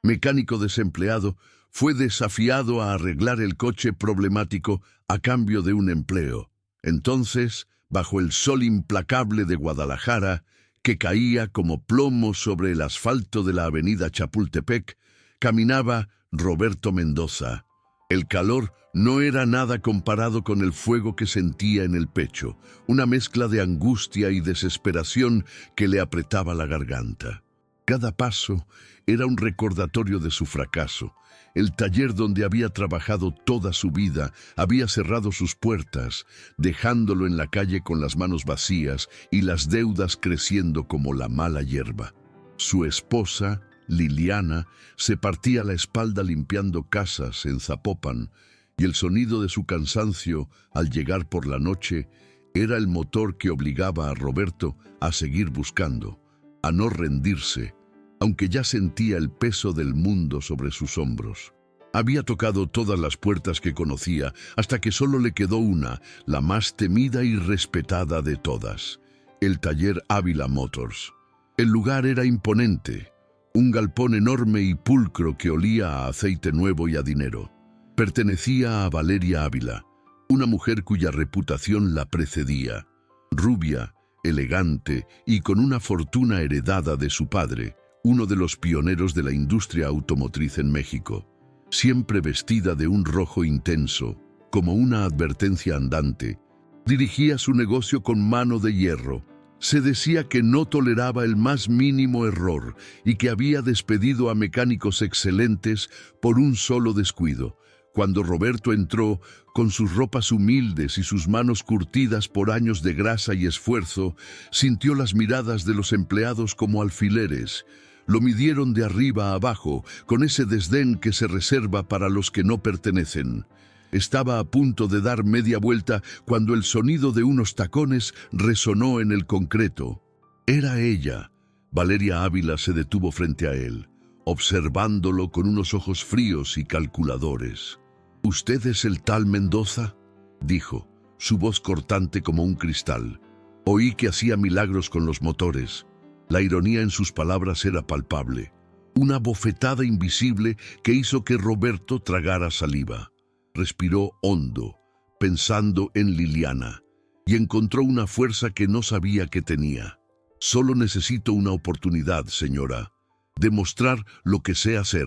mecánico desempleado, fue desafiado a arreglar el coche problemático a cambio de un empleo. Entonces, bajo el sol implacable de Guadalajara, que caía como plomo sobre el asfalto de la avenida Chapultepec, caminaba Roberto Mendoza. El calor no era nada comparado con el fuego que sentía en el pecho, una mezcla de angustia y desesperación que le apretaba la garganta. Cada paso era un recordatorio de su fracaso. El taller donde había trabajado toda su vida había cerrado sus puertas, dejándolo en la calle con las manos vacías y las deudas creciendo como la mala hierba. Su esposa, Liliana, se partía la espalda limpiando casas en Zapopan, y el sonido de su cansancio al llegar por la noche era el motor que obligaba a Roberto a seguir buscando, a no rendirse, aunque ya sentía el peso del mundo sobre sus hombros. Había tocado todas las puertas que conocía, hasta que solo le quedó una, la más temida y respetada de todas: el taller Ávila Motors. El lugar era imponente, un galpón enorme y pulcro que olía a aceite nuevo y a dinero. Pertenecía a Valeria Ávila, una mujer cuya reputación la precedía. Rubia, elegante y con una fortuna heredada de su padre, uno de los pioneros de la industria automotriz en México. Siempre vestida de un rojo intenso, como una advertencia andante, dirigía su negocio con mano de hierro. Se decía que no toleraba el más mínimo error y que había despedido a mecánicos excelentes por un solo descuido. Cuando Roberto entró, con sus ropas humildes y sus manos curtidas por años de grasa y esfuerzo, sintió las miradas de los empleados como alfileres. Lo midieron de arriba a abajo, con ese desdén que se reserva para los que no pertenecen. Estaba a punto de dar media vuelta cuando el sonido de unos tacones resonó en el concreto. Era ella. Valeria Ávila se detuvo frente a él, observándolo con unos ojos fríos y calculadores. «¿Usted es el tal Mendoza?», dijo, su voz cortante como un cristal. Oí que hacía milagros con los motores. La ironía en sus palabras era palpable. Una bofetada invisible que hizo que Roberto tragara saliva. Respiró hondo, pensando en Liliana, y encontró una fuerza que no sabía que tenía. «Solo necesito una oportunidad, señora. Demostrar lo que sé hacer».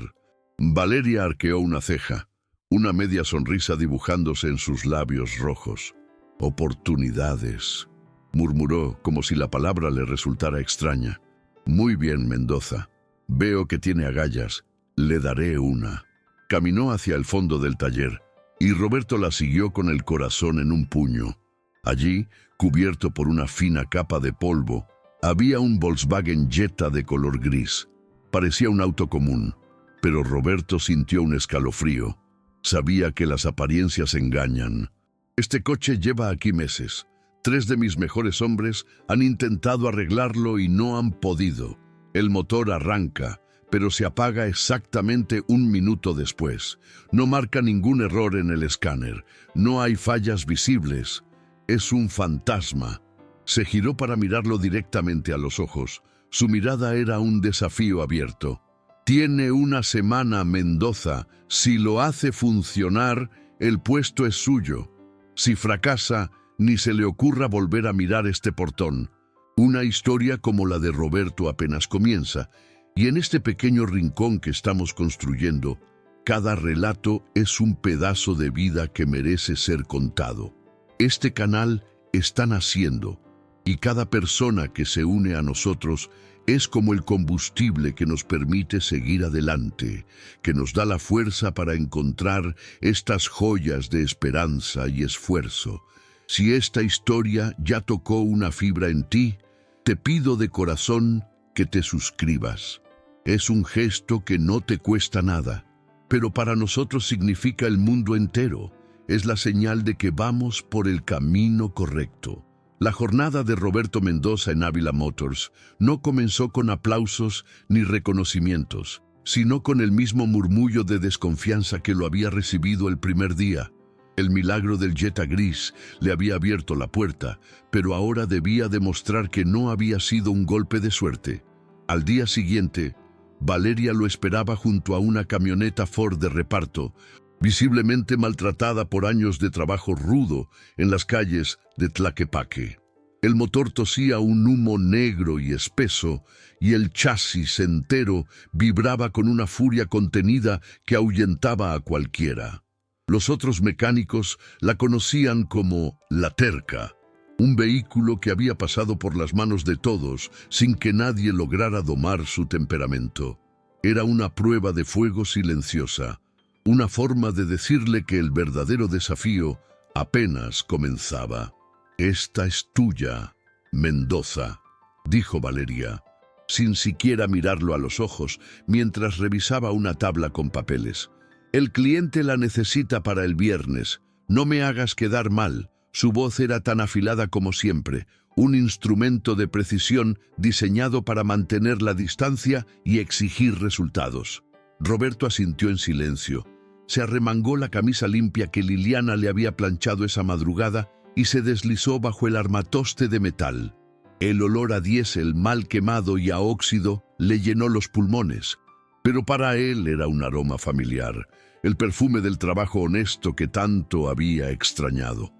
Valeria arqueó una ceja, una media sonrisa dibujándose en sus labios rojos. «Oportunidades», murmuró como si la palabra le resultara extraña. «Muy bien, Mendoza. Veo que tiene agallas. Le daré una». Caminó hacia el fondo del taller, y Roberto la siguió con el corazón en un puño. Allí, cubierto por una fina capa de polvo, había un Volkswagen Jetta de color gris. Parecía un auto común, pero Roberto sintió un escalofrío. Sabía que las apariencias engañan. «Este coche lleva aquí meses. 3 de mis mejores hombres han intentado arreglarlo y no han podido. El motor arranca, pero se apaga exactamente 1 minuto después. No marca ningún error en el escáner. No hay fallas visibles. Es un fantasma». Se giró para mirarlo directamente a los ojos. Su mirada era un desafío abierto. «Tiene una semana, Mendoza. Si lo hace funcionar, el puesto es suyo. Si fracasa, ni se le ocurra volver a mirar este portón». Una historia como la de Roberto apenas comienza, y en este pequeño rincón que estamos construyendo, cada relato es un pedazo de vida que merece ser contado. Este canal está naciendo, y cada persona que se une a nosotros es como el combustible que nos permite seguir adelante, que nos da la fuerza para encontrar estas joyas de esperanza y esfuerzo. Si esta historia ya tocó una fibra en ti, te pido de corazón que te suscribas. Es un gesto que no te cuesta nada, pero para nosotros significa el mundo entero. Es la señal de que vamos por el camino correcto. La jornada de Roberto Mendoza en Ávila Motors no comenzó con aplausos ni reconocimientos, sino con el mismo murmullo de desconfianza que lo había recibido el primer día. El milagro del Jetta gris le había abierto la puerta, pero ahora debía demostrar que no había sido un golpe de suerte. Al día siguiente, Valeria lo esperaba junto a una camioneta Ford de reparto, visiblemente maltratada por años de trabajo rudo en las calles de Tlaquepaque. El motor tosía un humo negro y espeso, y el chasis entero vibraba con una furia contenida que ahuyentaba a cualquiera. Los otros mecánicos la conocían como La Terca, un vehículo que había pasado por las manos de todos sin que nadie lograra domar su temperamento. Era una prueba de fuego silenciosa, una forma de decirle que el verdadero desafío apenas comenzaba. «Esta es tuya, Mendoza», dijo Valeria, sin siquiera mirarlo a los ojos, mientras revisaba una tabla con papeles. «El cliente la necesita para el viernes. No me hagas quedar mal». Su voz era tan afilada como siempre, un instrumento de precisión diseñado para mantener la distancia y exigir resultados. Roberto asintió en silencio. Se arremangó la camisa limpia que Liliana le había planchado esa madrugada y se deslizó bajo el armatoste de metal. El olor a diésel mal quemado y a óxido le llenó los pulmones, pero para él era un aroma familiar, el perfume del trabajo honesto que tanto había extrañado.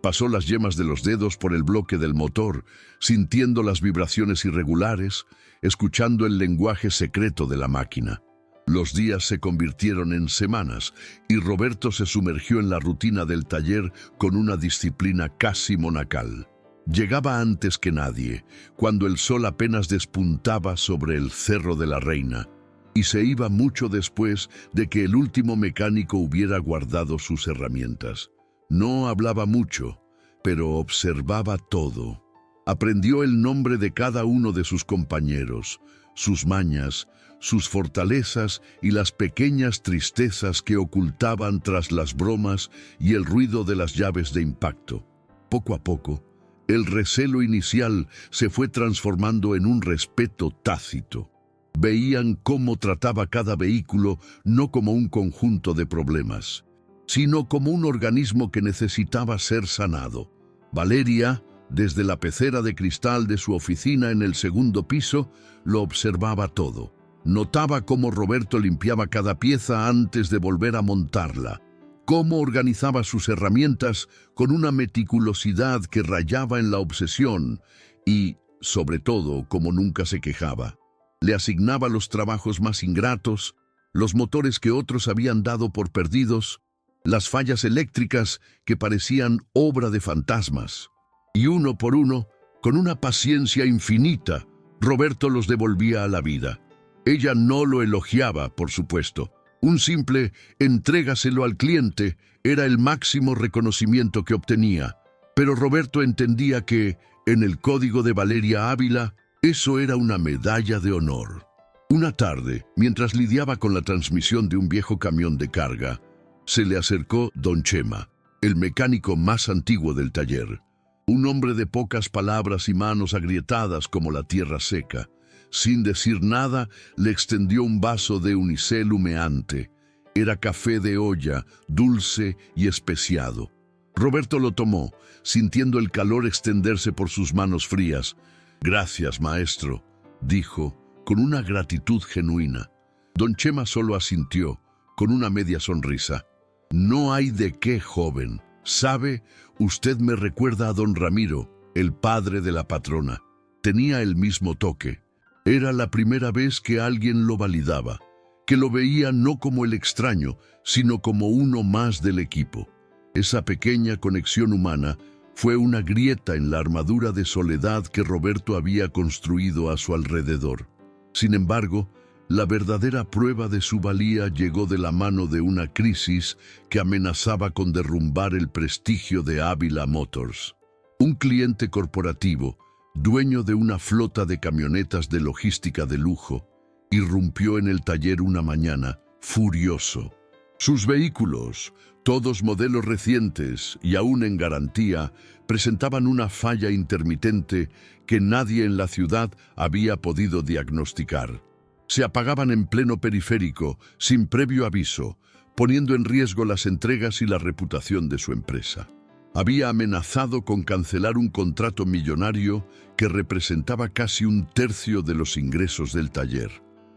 Pasó las yemas de los dedos por el bloque del motor, sintiendo las vibraciones irregulares, escuchando el lenguaje secreto de la máquina. Los días se convirtieron en semanas y Roberto se sumergió en la rutina del taller con una disciplina casi monacal. Llegaba antes que nadie, cuando el sol apenas despuntaba sobre el Cerro de la Reina, y se iba mucho después de que el último mecánico hubiera guardado sus herramientas. No hablaba mucho, pero observaba todo. Aprendió el nombre de cada uno de sus compañeros, sus mañas, sus fortalezas y las pequeñas tristezas que ocultaban tras las bromas y el ruido de las llaves de impacto. Poco a poco, el recelo inicial se fue transformando en un respeto tácito. Veían cómo trataba cada vehículo no como un conjunto de problemas, sino como un organismo que necesitaba ser sanado. Valeria, desde la pecera de cristal de su oficina en el segundo piso, lo observaba todo. Notaba cómo Roberto limpiaba cada pieza antes de volver a montarla, cómo organizaba sus herramientas con una meticulosidad que rayaba en la obsesión y, sobre todo, cómo nunca se quejaba. Le asignaba los trabajos más ingratos, los motores que otros habían dado por perdidos, las fallas eléctricas que parecían obra de fantasmas. Y uno por uno, con una paciencia infinita, Roberto los devolvía a la vida. Ella no lo elogiaba, por supuesto. Un simple «entrégaselo al cliente» era el máximo reconocimiento que obtenía. Pero Roberto entendía que, en el código de Valeria Ávila, eso era una medalla de honor. Una tarde, mientras lidiaba con la transmisión de un viejo camión de carga, se le acercó don Chema, el mecánico más antiguo del taller. Un hombre de pocas palabras y manos agrietadas como la tierra seca. Sin decir nada, le extendió un vaso de unicel humeante. Era café de olla, dulce y especiado. Roberto lo tomó, sintiendo el calor extenderse por sus manos frías. «Gracias, maestro», dijo, con una gratitud genuina. Don Chema solo asintió, con una media sonrisa. «No hay de qué, joven. Sabe, usted me recuerda a don Ramiro, el padre de la patrona. Tenía el mismo toque. Era la primera vez que alguien lo validaba, que lo veía no como el extraño, sino como uno más del equipo. Esa pequeña conexión humana fue una grieta en la armadura de soledad que Roberto había construido a su alrededor. Sin embargo, la verdadera prueba de su valía llegó de la mano de una crisis que amenazaba con derrumbar el prestigio de Ávila Motors. Un cliente corporativo, dueño de una flota de camionetas de logística de lujo, irrumpió en el taller una mañana, furioso. Sus vehículos, todos modelos recientes y aún en garantía, presentaban una falla intermitente que nadie en la ciudad había podido diagnosticar. Se apagaban en pleno periférico, sin previo aviso, poniendo en riesgo las entregas y la reputación de su empresa. Había amenazado con cancelar un contrato millonario que representaba casi un tercio de los ingresos del taller.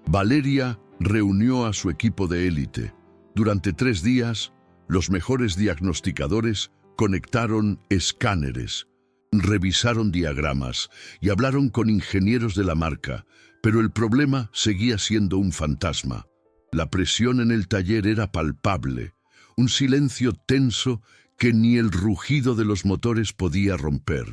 Valeria reunió a su equipo de élite. Durante 3 días, los mejores diagnosticadores conectaron escáneres, revisaron diagramas y hablaron con ingenieros de la marca, pero el problema seguía siendo un fantasma. La presión en el taller era palpable, un silencio tenso que ni el rugido de los motores podía romper.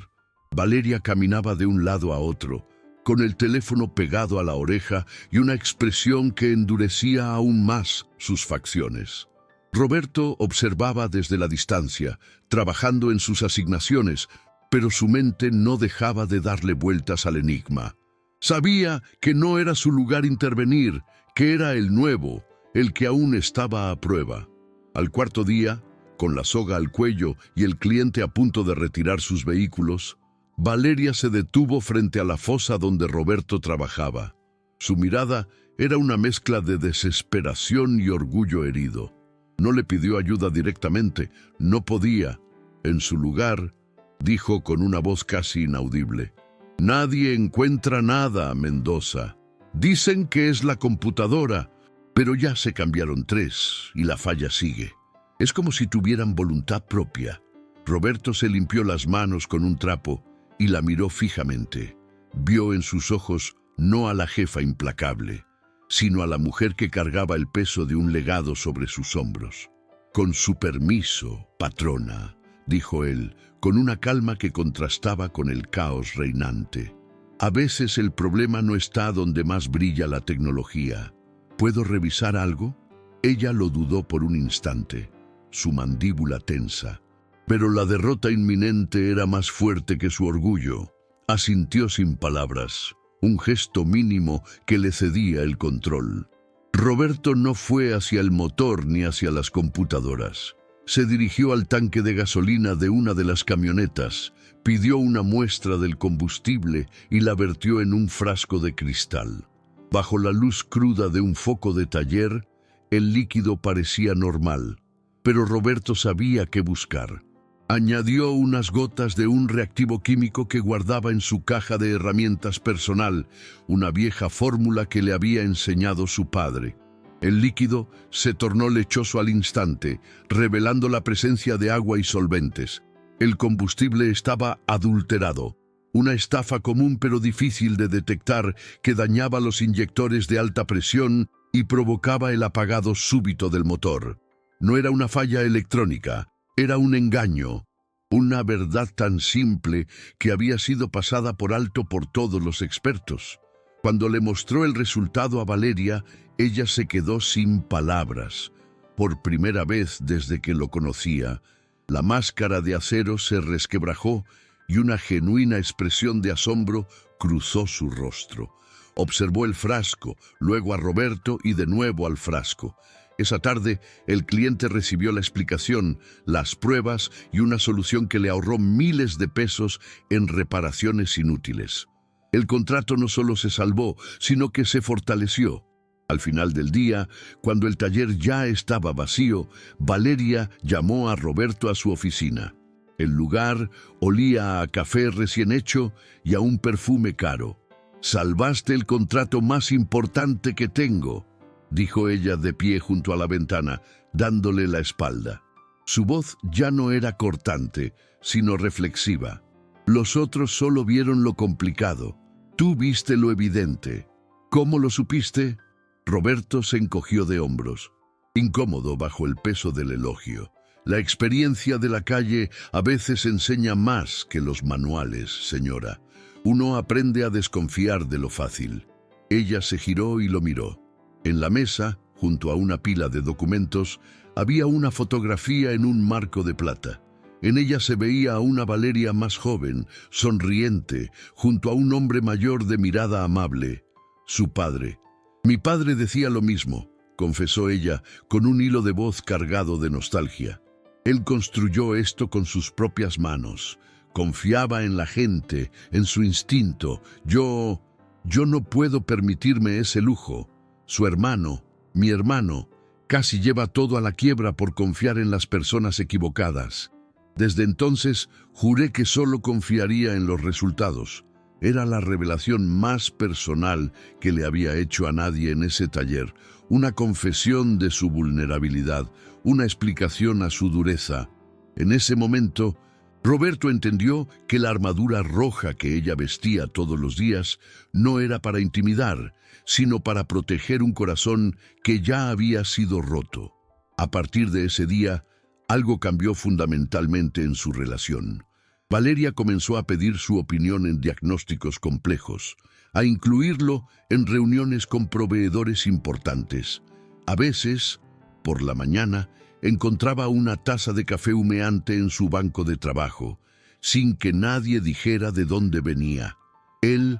Valeria caminaba de un lado a otro, con el teléfono pegado a la oreja y una expresión que endurecía aún más sus facciones. Roberto observaba desde la distancia, trabajando en sus asignaciones, pero su mente no dejaba de darle vueltas al enigma. Sabía que no era su lugar intervenir, que era el nuevo, el que aún estaba a prueba. Al 4.º día, con la soga al cuello y el cliente a punto de retirar sus vehículos, Valeria se detuvo frente a la fosa donde Roberto trabajaba. Su mirada era una mezcla de desesperación y orgullo herido. No le pidió ayuda directamente, no podía. En su lugar, dijo con una voz casi inaudible: «Nadie encuentra nada, Mendoza. Dicen que es la computadora, pero ya se cambiaron 3 y la falla sigue. Es como si tuvieran voluntad propia». Roberto se limpió las manos con un trapo y la miró fijamente. Vio en sus ojos no a la jefa implacable, sino a la mujer que cargaba el peso de un legado sobre sus hombros. «Con su permiso, patrona», dijo él, con una calma que contrastaba con el caos reinante. «A veces el problema no está donde más brilla la tecnología. ¿Puedo revisar algo?». Ella lo dudó por un instante, su mandíbula tensa. Pero la derrota inminente era más fuerte que su orgullo. Asintió sin palabras, un gesto mínimo que le cedía el control. Roberto no fue hacia el motor ni hacia las computadoras. Se dirigió al tanque de gasolina de una de las camionetas, pidió una muestra del combustible y la vertió en un frasco de cristal. Bajo la luz cruda de un foco de taller, el líquido parecía normal, pero Roberto sabía qué buscar. Añadió unas gotas de un reactivo químico que guardaba en su caja de herramientas personal, una vieja fórmula que le había enseñado su padre. El líquido se tornó lechoso al instante, revelando la presencia de agua y solventes. El combustible estaba adulterado, una estafa común pero difícil de detectar que dañaba los inyectores de alta presión y provocaba el apagado súbito del motor. No era una falla electrónica, era un engaño, una verdad tan simple que había sido pasada por alto por todos los expertos. Cuando le mostró el resultado a Valeria, ella se quedó sin palabras. Por primera vez desde que lo conocía, la máscara de acero se resquebrajó y una genuina expresión de asombro cruzó su rostro. Observó el frasco, luego a Roberto y de nuevo al frasco. Esa tarde, el cliente recibió la explicación, las pruebas y una solución que le ahorró miles de pesos en reparaciones inútiles. El contrato no solo se salvó, sino que se fortaleció. Al final del día, cuando el taller ya estaba vacío, Valeria llamó a Roberto a su oficina. El lugar olía a café recién hecho y a un perfume caro. «Salvaste el contrato más importante que tengo», dijo ella de pie junto a la ventana, dándole la espalda. Su voz ya no era cortante, sino reflexiva. «Los otros solo vieron lo complicado. Tú viste lo evidente. ¿Cómo lo supiste?». Roberto se encogió de hombros, incómodo bajo el peso del elogio. «La experiencia de la calle a veces enseña más que los manuales, señora. Uno aprende a desconfiar de lo fácil». Ella se giró y lo miró. En la mesa, junto a una pila de documentos, había una fotografía en un marco de plata. En ella se veía a una Valeria más joven, sonriente, junto a un hombre mayor de mirada amable, su padre. «Mi padre decía lo mismo», confesó ella, con un hilo de voz cargado de nostalgia. «Él construyó esto con sus propias manos. Confiaba en la gente, en su instinto. Yo no puedo permitirme ese lujo. Su hermano, mi hermano, casi lleva todo a la quiebra por confiar en las personas equivocadas. Desde entonces, juré que solo confiaría en los resultados. Era la revelación más personal que le había hecho a nadie en ese taller, una confesión de su vulnerabilidad, una explicación a su dureza. En ese momento, Roberto entendió que la armadura roja que ella vestía todos los días no era para intimidar, sino para proteger un corazón que ya había sido roto. A partir de ese día, algo cambió fundamentalmente en su relación. Valeria comenzó a pedir su opinión en diagnósticos complejos, a incluirlo en reuniones con proveedores importantes. A veces, por la mañana, encontraba una taza de café humeante en su banco de trabajo, sin que nadie dijera de dónde venía. Él,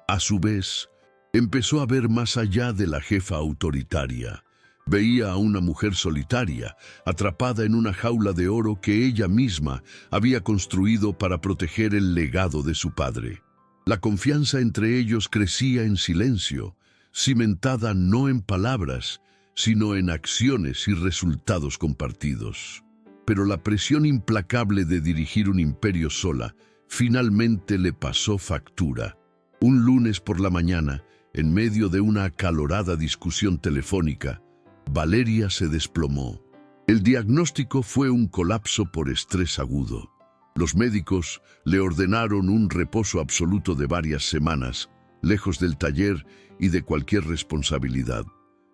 a su vez, empezó a ver más allá de la jefa autoritaria. Veía a una mujer solitaria, atrapada en una jaula de oro que ella misma había construido para proteger el legado de su padre. La confianza entre ellos crecía en silencio, cimentada no en palabras, sino en acciones y resultados compartidos. Pero la presión implacable de dirigir un imperio sola finalmente le pasó factura. Un lunes por la mañana, en medio de una acalorada discusión telefónica, Valeria se desplomó. El diagnóstico fue un colapso por estrés agudo. Los médicos le ordenaron un reposo absoluto de varias semanas, lejos del taller y de cualquier responsabilidad.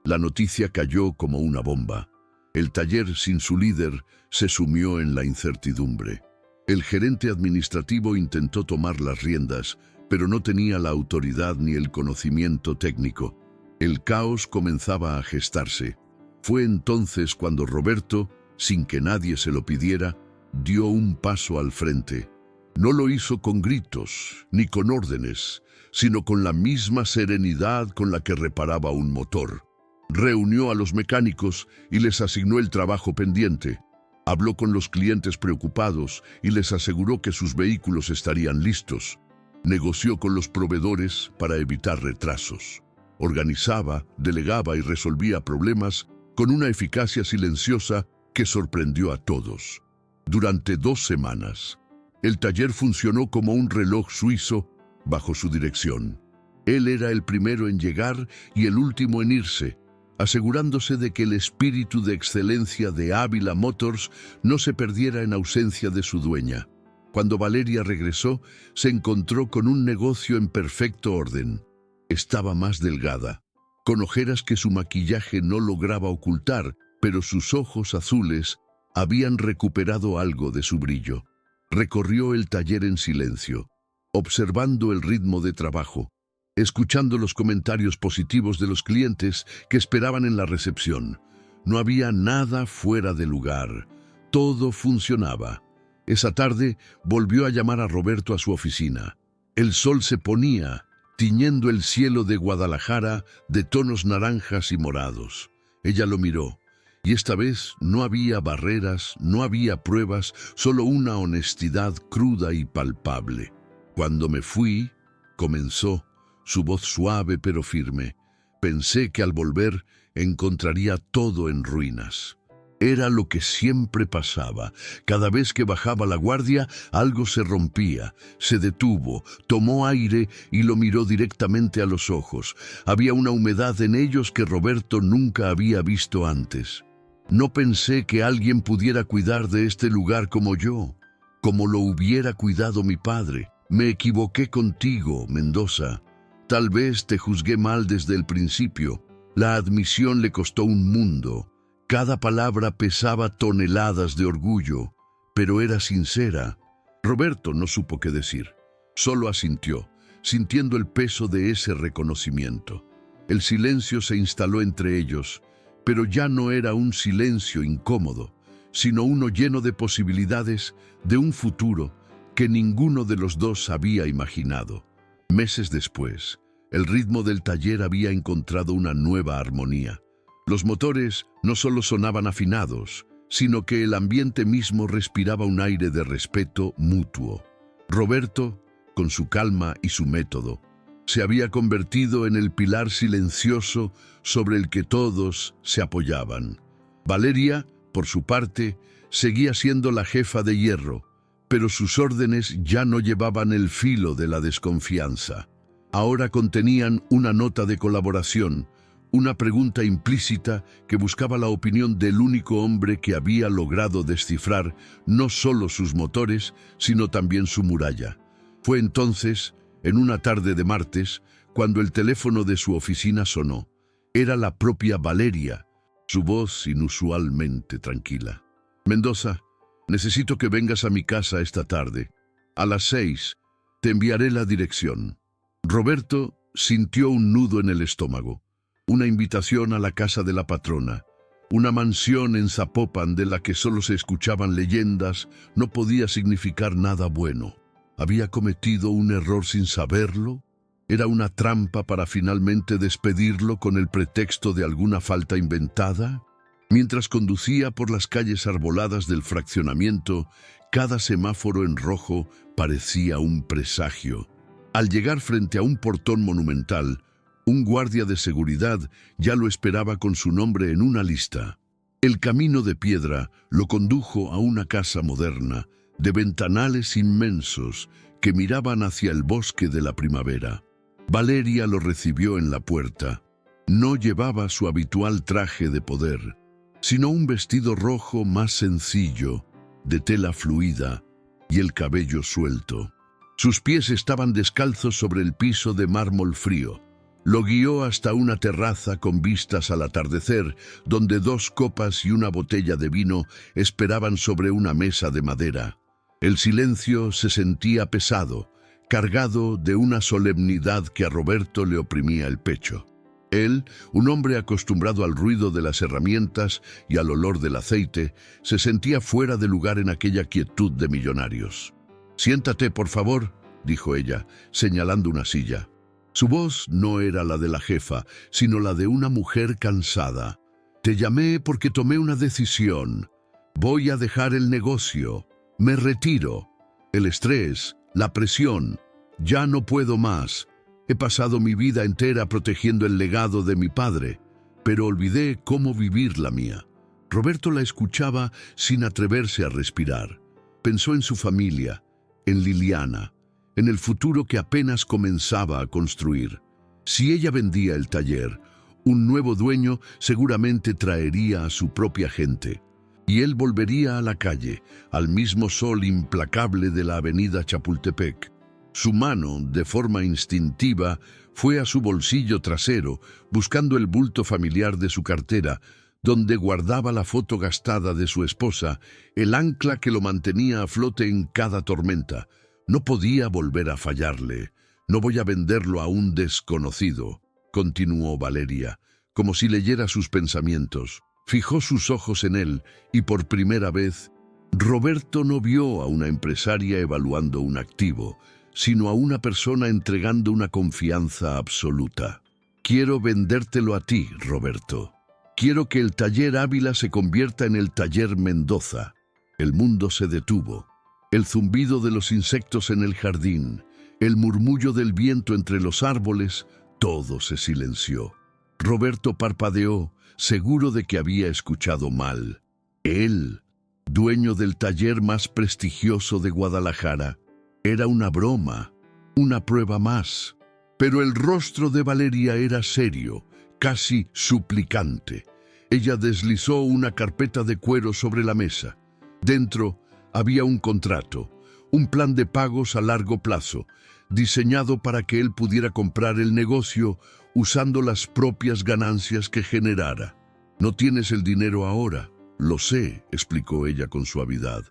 La noticia cayó como una bomba. El taller sin su líder se sumió en la incertidumbre. El gerente administrativo intentó tomar las riendas, pero no tenía la autoridad ni el conocimiento técnico. El caos comenzaba a gestarse. Fue entonces cuando Roberto, sin que nadie se lo pidiera, dio un paso al frente. No lo hizo con gritos ni con órdenes, sino con la misma serenidad con la que reparaba un motor. Reunió a los mecánicos y les asignó el trabajo pendiente. Habló con los clientes preocupados y les aseguró que sus vehículos estarían listos. Negoció con los proveedores para evitar retrasos. Organizaba, delegaba y resolvía problemas con una eficacia silenciosa que sorprendió a todos. Durante 2 semanas, el taller funcionó como un reloj suizo bajo su dirección. Él era el primero en llegar y el último en irse, asegurándose de que el espíritu de excelencia de Ávila Motors no se perdiera en ausencia de su dueña. Cuando Valeria regresó, se encontró con un negocio en perfecto orden. Estaba más delgada, con ojeras que su maquillaje no lograba ocultar, pero sus ojos azules habían recuperado algo de su brillo. Recorrió el taller en silencio, observando el ritmo de trabajo, escuchando los comentarios positivos de los clientes que esperaban en la recepción. No había nada fuera de lugar. Todo funcionaba. Esa tarde volvió a llamar a Roberto a su oficina. El sol se ponía, tiñendo el cielo de Guadalajara de tonos naranjas y morados. Ella lo miró, y esta vez no había barreras, no había pruebas, solo una honestidad cruda y palpable. Cuando me fui, comenzó, su voz suave pero firme. Pensé que al volver encontraría todo en ruinas. Era lo que siempre pasaba. Cada vez que bajaba la guardia, algo se rompía. Se detuvo, tomó aire y lo miró directamente a los ojos. Había una humedad en ellos que Roberto nunca había visto antes. No pensé que alguien pudiera cuidar de este lugar como yo, como lo hubiera cuidado mi padre. Me equivoqué contigo, Mendoza. Tal vez te juzgué mal desde el principio. La admisión le costó un mundo. Cada palabra pesaba toneladas de orgullo, pero era sincera. Roberto no supo qué decir. Solo asintió, sintiendo el peso de ese reconocimiento. El silencio se instaló entre ellos, pero ya no era un silencio incómodo, sino uno lleno de posibilidades de un futuro que ninguno de los dos había imaginado. Meses después, el ritmo del taller había encontrado una nueva armonía. Los motores no solo sonaban afinados, sino que el ambiente mismo respiraba un aire de respeto mutuo. Roberto, con su calma y su método, se había convertido en el pilar silencioso sobre el que todos se apoyaban. Valeria, por su parte, seguía siendo la jefa de hierro, Pero sus órdenes ya no llevaban el filo de la desconfianza. Ahora contenían una nota de colaboración, una pregunta implícita que buscaba la opinión del único hombre que había logrado descifrar no solo sus motores, sino también su muralla. Fue entonces, en una tarde de martes, cuando el teléfono de su oficina sonó. Era la propia Valeria, su voz inusualmente tranquila. «Mendoza, necesito que vengas a mi casa esta tarde. A las 6, te enviaré la dirección». Roberto sintió un nudo en el estómago. Una invitación a la casa de la patrona. Una mansión en Zapopan de la que solo se escuchaban leyendas no podía significar nada bueno. ¿Había cometido un error sin saberlo? ¿Era una trampa para finalmente despedirlo con el pretexto de alguna falta inventada? Mientras conducía por las calles arboladas del fraccionamiento, cada semáforo en rojo parecía un presagio. Al llegar frente a un portón monumental, un guardia de seguridad ya lo esperaba con su nombre en una lista. El camino de piedra lo condujo a una casa moderna, de ventanales inmensos que miraban hacia el bosque de la primavera. Valeria lo recibió en la puerta. No llevaba su habitual traje de poder, sino un vestido rojo más sencillo, de tela fluida y el cabello suelto. Sus pies estaban descalzos sobre el piso de mármol frío. Lo guió hasta una terraza con vistas al atardecer, donde 2 copas y una botella de vino esperaban sobre una mesa de madera. El silencio se sentía pesado, cargado de una solemnidad que a Roberto le oprimía el pecho. Él, un hombre acostumbrado al ruido de las herramientas y al olor del aceite, se sentía fuera de lugar en aquella quietud de millonarios. «Siéntate, por favor», dijo ella, señalando una silla. Su voz no era la de la jefa, sino la de una mujer cansada. «Te llamé porque tomé una decisión. Voy a dejar el negocio. Me retiro. El estrés, la presión. Ya no puedo más. He pasado mi vida entera protegiendo el legado de mi padre, pero olvidé cómo vivir la mía». Roberto la escuchaba sin atreverse a respirar. Pensó en su familia, en Liliana, en el futuro que apenas comenzaba a construir. Si ella vendía el taller, un nuevo dueño seguramente traería a su propia gente, y él volvería a la calle, al mismo sol implacable de la avenida Chapultepec. Su mano, de forma instintiva, fue a su bolsillo trasero, buscando el bulto familiar de su cartera, donde guardaba la foto gastada de su esposa, el ancla que lo mantenía a flote en cada tormenta. No podía volver a fallarle. «No voy a venderlo a un desconocido», continuó Valeria, como si leyera sus pensamientos. Fijó sus ojos en él y por primera vez Roberto no vio a una empresaria evaluando un activo, sino a una persona entregando una confianza absoluta. «Quiero vendértelo a ti, Roberto. Quiero que el taller Ávila se convierta en el taller Mendoza». El mundo se detuvo. El zumbido de los insectos en el jardín, el murmullo del viento entre los árboles, todo se silenció. Roberto parpadeó, seguro de que había escuchado mal. Él, dueño del taller más prestigioso de Guadalajara, era una broma, una prueba más. Pero el rostro de Valeria era serio, casi suplicante. Ella deslizó una carpeta de cuero sobre la mesa. Dentro había un contrato, un plan de pagos a largo plazo, diseñado para que él pudiera comprar el negocio usando las propias ganancias que generara. «No tienes el dinero ahora, lo sé», explicó ella con suavidad,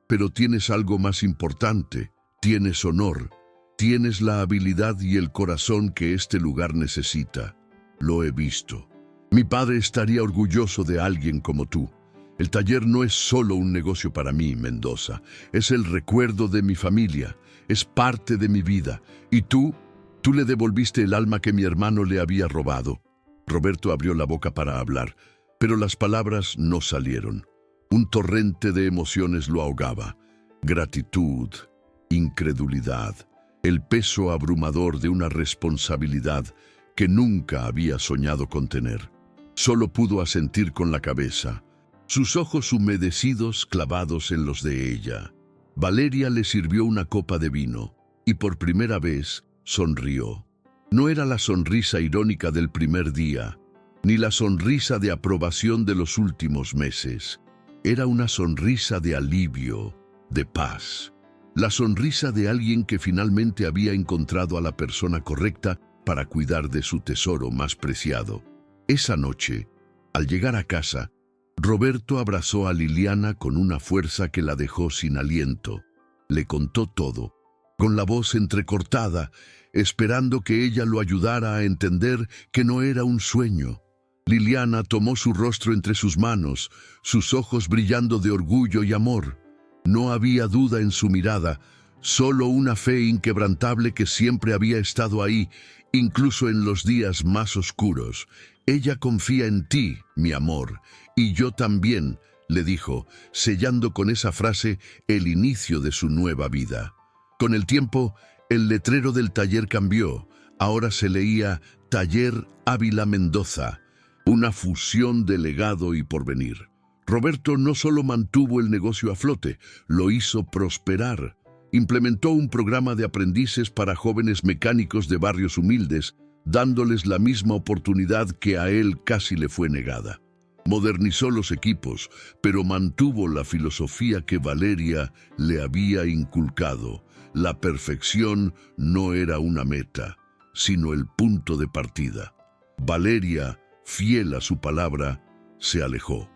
«pero tienes algo más importante, tienes honor, tienes la habilidad y el corazón que este lugar necesita. Lo he visto. Mi padre estaría orgulloso de alguien como tú. El taller no es solo un negocio para mí, Mendoza. Es el recuerdo de mi familia, es parte de mi vida. Y tú le devolviste el alma que mi hermano le había robado». Roberto abrió la boca para hablar, pero las palabras no salieron. Un torrente de emociones lo ahogaba. Gratitud, incredulidad, el peso abrumador de una responsabilidad que nunca había soñado contener. Solo pudo asentir con la cabeza, sus ojos humedecidos clavados en los de ella. Valeria le sirvió una copa de vino y por primera vez sonrió. No era la sonrisa irónica del primer día, ni la sonrisa de aprobación de los últimos meses. Era una sonrisa de alivio, de paz. La sonrisa de alguien que finalmente había encontrado a la persona correcta para cuidar de su tesoro más preciado. Esa noche, al llegar a casa, Roberto abrazó a Liliana con una fuerza que la dejó sin aliento. Le contó todo, con la voz entrecortada, esperando que ella lo ayudara a entender que no era un sueño. Liliana tomó su rostro entre sus manos, sus ojos brillando de orgullo y amor. No había duda en su mirada, solo una fe inquebrantable que siempre había estado ahí, incluso en los días más oscuros. Ella confía en ti, mi amor, y yo también, le dijo, sellando con esa frase el inicio de su nueva vida. Con el tiempo, el letrero del taller cambió. Ahora se leía Taller Ávila Mendoza, una fusión de legado y porvenir. Roberto no solo mantuvo el negocio a flote, lo hizo prosperar. Implementó un programa de aprendices para jóvenes mecánicos de barrios humildes, dándoles la misma oportunidad que a él casi le fue negada. Modernizó los equipos, pero mantuvo la filosofía que Valeria le había inculcado. La perfección no era una meta, sino el punto de partida. Valeria, fiel a su palabra, se alejó.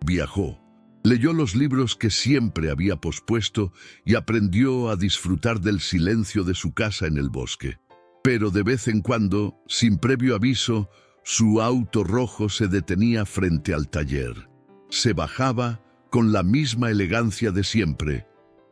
Viajó, leyó los libros que siempre había pospuesto y aprendió a disfrutar del silencio de su casa en el bosque. Pero de vez en cuando, sin previo aviso, su auto rojo se detenía frente al taller. Se bajaba con la misma elegancia de siempre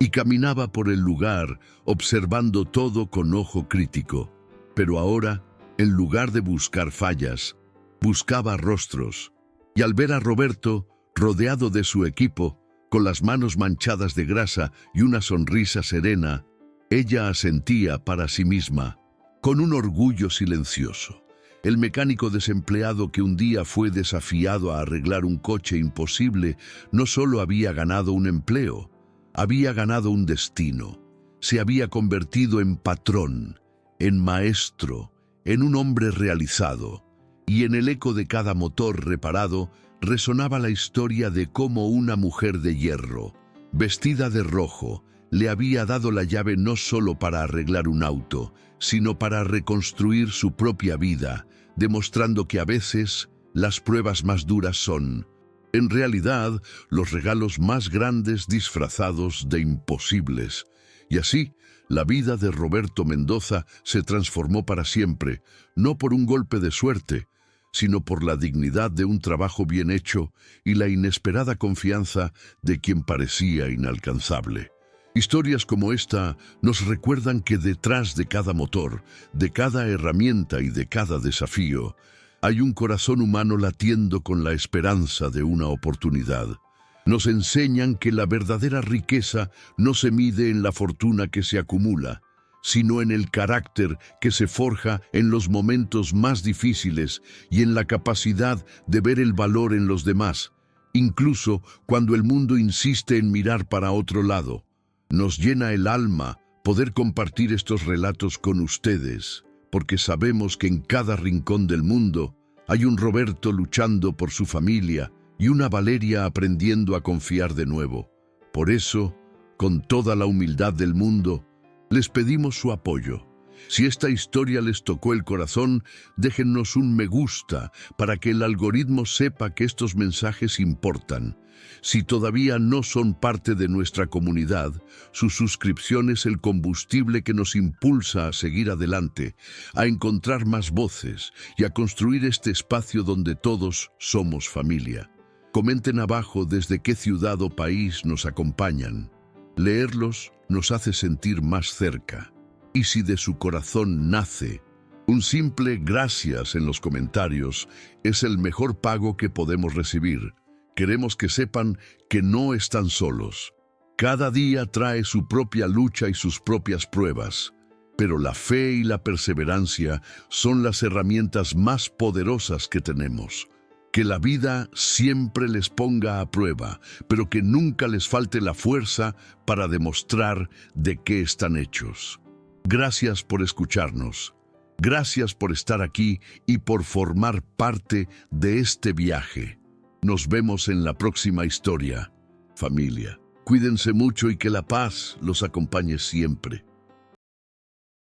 y caminaba por el lugar observando todo con ojo crítico. Pero ahora, en lugar de buscar fallas, buscaba rostros. Y al ver a Roberto, rodeado de su equipo, con las manos manchadas de grasa y una sonrisa serena, ella asentía para sí misma, con un orgullo silencioso. El mecánico desempleado que un día fue desafiado a arreglar un coche imposible no solo había ganado un empleo, había ganado un destino. Se había convertido en patrón, en maestro, en un hombre realizado. Y en el eco de cada motor reparado resonaba la historia de cómo una mujer de hierro, vestida de rojo, le había dado la llave no solo para arreglar un auto, sino para reconstruir su propia vida, demostrando que a veces las pruebas más duras son, en realidad, los regalos más grandes disfrazados de imposibles. Y así, la vida de Roberto Mendoza se transformó para siempre, no por un golpe de suerte, sino por la dignidad de un trabajo bien hecho y la inesperada confianza de quien parecía inalcanzable. Historias como esta nos recuerdan que detrás de cada motor, de cada herramienta y de cada desafío, hay un corazón humano latiendo con la esperanza de una oportunidad. Nos enseñan que la verdadera riqueza no se mide en la fortuna que se acumula, sino en el carácter que se forja en los momentos más difíciles y en la capacidad de ver el valor en los demás, incluso cuando el mundo insiste en mirar para otro lado. Nos llena el alma poder compartir estos relatos con ustedes, porque sabemos que en cada rincón del mundo hay un Roberto luchando por su familia y una Valeria aprendiendo a confiar de nuevo. Por eso, con toda la humildad del mundo, les pedimos su apoyo. Si esta historia les tocó el corazón, déjennos un me gusta para que el algoritmo sepa que estos mensajes importan. Si todavía no son parte de nuestra comunidad, su suscripción es el combustible que nos impulsa a seguir adelante, a encontrar más voces y a construir este espacio donde todos somos familia. Comenten abajo desde qué ciudad o país nos acompañan. Leerlos nos hace sentir más cerca. Y si de su corazón nace un simple gracias en los comentarios, es el mejor pago que podemos recibir. Queremos que sepan que no están solos. Cada día trae su propia lucha y sus propias pruebas, pero la fe y la perseverancia son las herramientas más poderosas que tenemos. Que la vida siempre les ponga a prueba, pero que nunca les falte la fuerza para demostrar de qué están hechos. Gracias por escucharnos. Gracias por estar aquí y por formar parte de este viaje. Nos vemos en la próxima historia. Familia, cuídense mucho y que la paz los acompañe siempre.